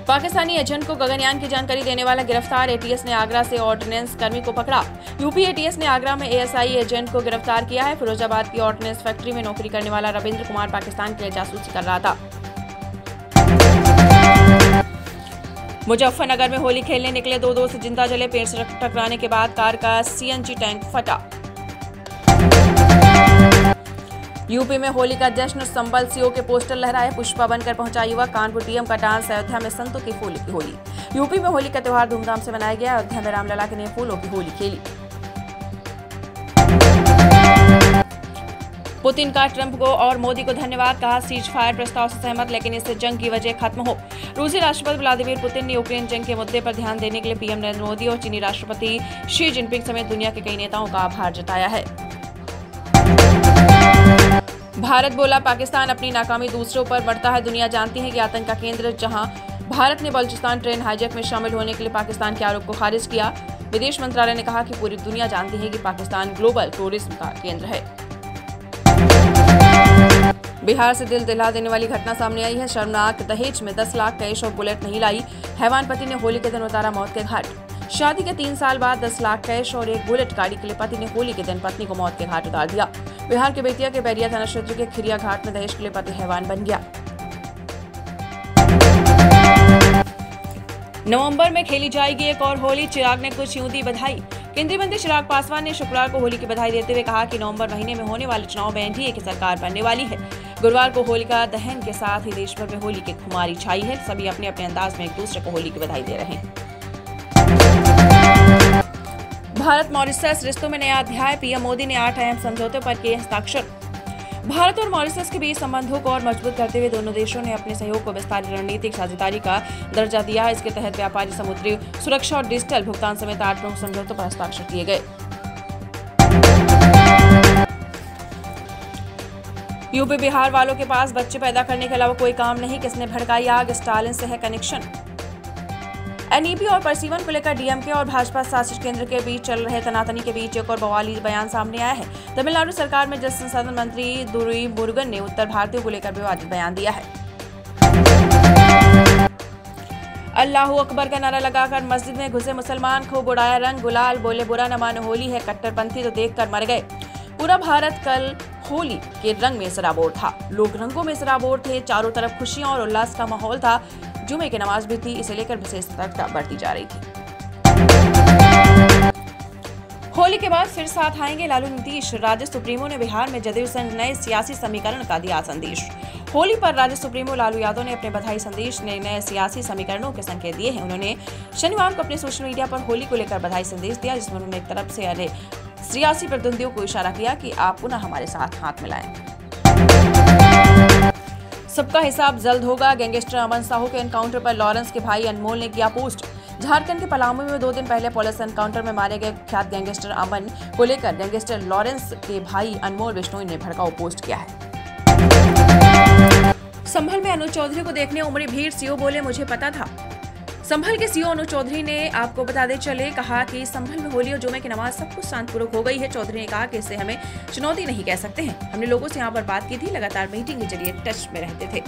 Pakistani agent को गगनयान की जानकारी देने वाला गिरफ्तार। एटीएस ने आगरा से ऑर्डिनेंस कर्मी को पकड़ा। यूपी एटीएस ने आगरा में एएसआई एजेंट को गिरफ्तार किया है। फिरोजाबाद की ऑर्डिनेंस फैक्ट्री में नौकरी करने वाला रविंद्र कुमार पाकिस्तान के लिए जासूसी कर रहा था। मुजफ्फरनगर में होली खेलने निकले दो दोस्त जिंदा जले। पेड़ से टकराने के बाद कार का सीएनजी टैंक फटा। यूपी में होली का जश्न, संबल सीओ के पोस्टर लहराए। पुष्पा बनकर पहुंचा युवक। कानपुर डीएम का डांस। अयोध्या में संतों की फूलों की होली। यूपी में होली का त्योहार धूमधाम से मनाया गया। अयोध्या में रामलला ने फूलों की होली खेली। पुतिन का ट्रंप को और मोदी को धन्यवाद। कहा सीज फायर प्रस्ताव से सहमत, लेकिन इससे जंग की वजह खत्म हो। रूसी राष्ट्रपति व्लादिमीर पुतिन ने यूक्रेन जंग के मुद्दे पर ध्यान देने के लिए पीएम नरेंद्र मोदी और चीनी राष्ट्रपति शी जिनपिंग समेत दुनिया के कई नेताओं का आभार जताया है। भारत बोला, पाकिस्तान अपनी नाकामी दूसरों पर बढ़ता है। दुनिया जानती है कि आतंक का केंद्र जहां भारत ने बलूचिस्तान ट्रेन हाईजैक में शामिल होने के लिए पाकिस्तान के आरोप को खारिज किया। विदेश मंत्रालय ने कहा कि पूरी दुनिया जानती है कि पाकिस्तान ग्लोबल टेररिज्म का केंद्र है। बिहार से दिल दिला देने वाली घटना सामने आई है। शर्मनाक, दहेज में 10 लाख कैश और बुलेट नहीं लाई। हैवान पति ने होली के दिन उतारा मौत के घाट। शादी के 3 साल बाद 10 लाख कैश और एक बुलेट गाड़ी के लिए पति ने होली के दिन पत्नी को मौत के घाट उतार दिया। बिहार के बेतिया के बैरिया थाना क्षेत्र के खिरिया घाट में दहेज के लिए पति हैवान बन गया। नवंबर में खेली जाएगी एक और होली। चिराग ने कुछ यूं दी बधाई। केंद्रीय मंत्री चिराग पासवान ने शुक्रवार को होली की बधाई देते हुए कहा कि नवंबर महीने में होने वाले चुनाव में एनडीए की सरकार बनने वाली है। गुरुवार को होलिका दहन के साथ ही देश भर में होली की खुमारी छाई है। सभी अपने अपने अंदाज में एक दूसरे को होली की बधाई दे रहे हैं। भारत मॉरिशस रिश्तों में नया अध्याय। पीएम मोदी ने 8 अहम समझौतों पर किए हस्ताक्षर। भारत और मॉरिशस के बीच संबंधों को और मजबूत करते हुए दोनों देशों ने अपने सहयोग को विस्तारित रणनीतिक साझेदारी का दर्जा दिया। इसके तहत व्यापारी, समुद्री सुरक्षा और डिजिटल भुगतान समेत 8 प्रमुख समझौतों पर हस्ताक्षर किए गए। यूपी बिहार वालों के पास बच्चे पैदा करने के अलावा कोई काम नहीं। किसने भड़काई आग? स्टालिन से है कनेक्शन। एनईपी और परसीवन को लेकर डीएमके और भाजपा शासित केंद्र के बीच चल रहे तनातनी के बीच एक और बवाली बयान सामने आया है। तमिलनाडु सरकार में जल संसाधन मंत्री दुरुई मुरुगन ने उत्तर भारतीयों को लेकर विवादित बयान दिया है। अल्लाहू अकबर का नारा लगाकर मस्जिद में घुसे मुसलमान, खूब उड़ाया रंग गुलाल, बोले बुरा न मानो होली है, कट्टरपंथी तो देखकर मर गए। पूरा भारत कल होली के रंग में सराबोर था। लोग रंगों में सराबोर थे। चारों तरफ खुशियां और उल्लास का माहौल था। जुमे की नमाज भी थी। इसे लेकर विशेष सतर्कता बरती जा रही थी। होली के बाद फिर साथ आएंगे लालू नीतीश। राज्य सुप्रीमो ने बिहार में जदयू संग नए सियासी समीकरण का दिया संदेश। होली पर राज्य सुप्रीमो लालू यादव ने अपने बधाई संदेश में नए सियासी समीकरणों के संकेत दिए हैं। उन्होंने शनिवार को अपने सोशल मीडिया पर होली को लेकर बधाई संदेश दिया, जिसमें उन्होंने एक तरफ से अन्य सियासी प्रतिद्वंदियों को इशारा किया कि आप पुनः हमारे साथ हाथ मिलाएं। सबका हिसाब जल्द होगा। गैंगस्टर अमन साहू के एनकाउंटर पर लॉरेंस के भाई अनमोल ने किया पोस्ट। झारखंड के पलामू में 2 दिन पहले पुलिस एनकाउंटर में मारे गए कुख्यात गैंगस्टर अमन को लेकर गैंगस्टर लॉरेंस के भाई अनमोल बिश्नोई ने भड़काऊ पोस्ट किया है। संभल में अनुज चौधरी को देखने उमड़ी भीड़। सीओ बोले, मुझे पता था। संभल के सीओ अनुज चौधरी ने आपको बताते चले कहा कि संभल में होली और जुमे की नमाज सब कुछ शांतिपूर्वक हो गई है। चौधरी ने कहा कि इससे हमें चुनौती नहीं कह सकते हैं। हमने लोगों से यहाँ पर बात की थी, लगातार मीटिंग के जरिए टच में रहते थे।